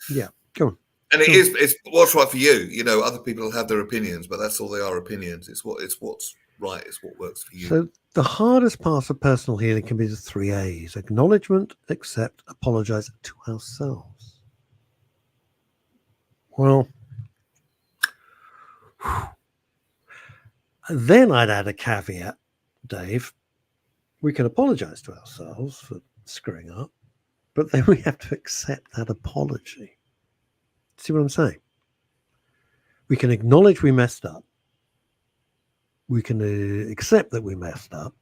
Yeah, go on. And it's what's right for you. Other people have their opinions, but that's all they are, opinions. It's what's right. It's what works for you. So the hardest part of personal healing can be the 3 A's: acknowledgement, accept, apologize to ourselves. Well, then I'd add a caveat, Dave. We can apologize to ourselves for screwing up, but then we have to accept that apology. See what I'm saying? We can acknowledge we messed up. We can accept that we messed up.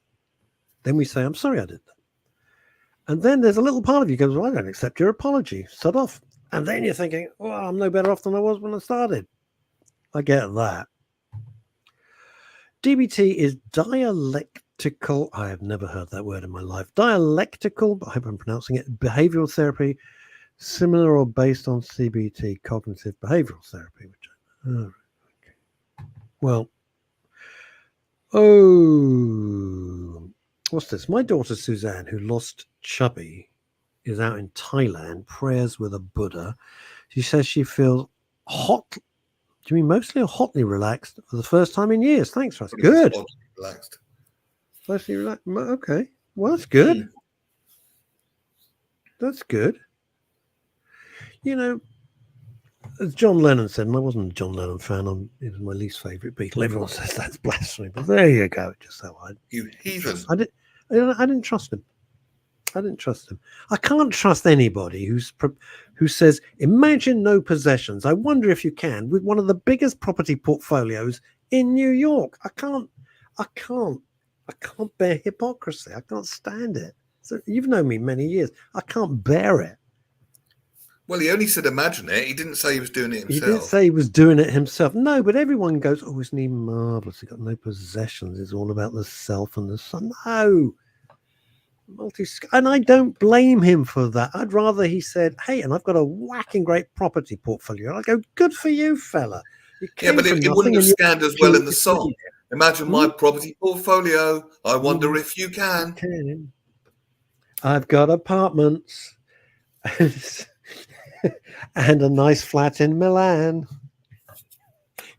Then we say, I'm sorry I did that. And then there's a little part of you goes, well, I don't accept your apology. Shut off. And then you're thinking, well, I'm no better off than I was when I started. I get that. DBT is dialectical. I have never heard that word in my life. Dialectical, but I hope I'm pronouncing it. Behavioral therapy, similar or based on CBT, cognitive behavioral therapy. Well, what's this? My daughter Suzanne, who lost Chubby, is out in Thailand, prayers with a Buddha. She says she feels hot. Do you mean mostly or hotly relaxed for the first time in years? Thanks, Russ. Good. Relaxed. Mostly relaxed. Okay. Well, that's good. That's good. As John Lennon said, and I wasn't a John Lennon fan, he was my least favourite Beatle. Everyone says that's blasphemy, but there you go. Just how you heathen. I didn't trust him. I can't trust anybody who says, imagine no possessions. I wonder if you can, with one of the biggest property portfolios in New York. I can't bear hypocrisy. I can't stand it. So you've known me many years. I can't bear it. Well, he only said imagine it. He didn't say he was doing it himself. He didn't say he was doing it himself. No, but everyone goes, oh, isn't he marvellous? He's got no possessions. It's all about the self and the son. No. And I don't blame him for that. I'd rather he said, hey, and I've got a whacking great property portfolio. And I go, good for you, fella. Yeah, but it wouldn't have scanned as well in the song. Imagine my property portfolio. I wonder if you can. I've got apartments and a nice flat in Milan.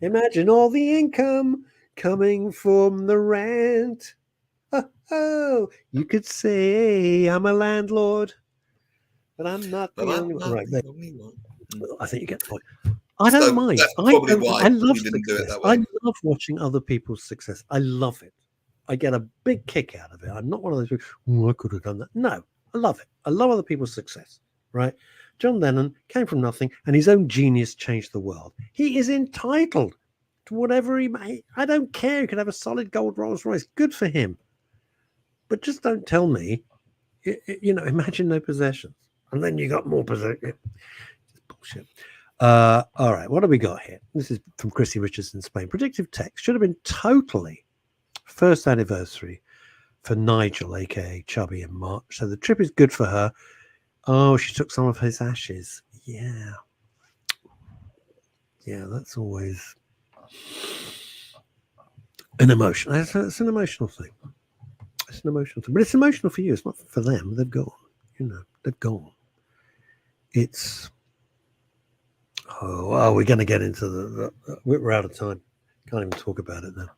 Imagine all the income coming from the rent. Oh, you could say I'm a landlord, but I'm not the only one. Right, I think you get the point. I don't mind. I love success. I love watching other people's success. I love it. I get a big kick out of it. I'm not one of those people, oh, I could have done that. No, I love it. I love other people's success, right? John Lennon came from nothing, and his own genius changed the world. He is entitled to whatever he may. I don't care. He could have a solid gold Rolls Royce. Good for him. But just don't tell me, imagine no possessions. And then you got more possessions. Bullshit. All right, what have we got here? This is from Chrissy Richardson, Spain. Predictive text should have been totally first anniversary for Nigel, a.k.a. Chubby, in March. So the trip is good for her. Oh, she took some of his ashes. Yeah. Yeah, that's always... an emotion. It's an emotional thing. It's an emotional thing, but it's emotional for you. It's not for them. They've gone. They've gone. It's. Oh, we're going to get into we're out of time. Can't even talk about it now.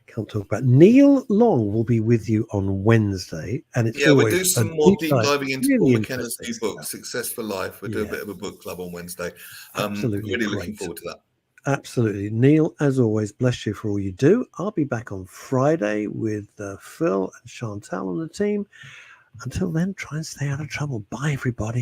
Can't talk about it. Neil Long will be with you on Wednesday, and it's Yeah, we'll always do some a more deep deep dive, diving into really Paul McKenna's interesting new book, stuff. Success for Life. We'll do a bit of a book club on Wednesday. Absolutely Really great. looking forward to that. Absolutely. Neil, as always, bless you for all you do. I'll be back on Friday with Phil and Chantal and the team. Until then, try and stay out of trouble. Bye, everybody.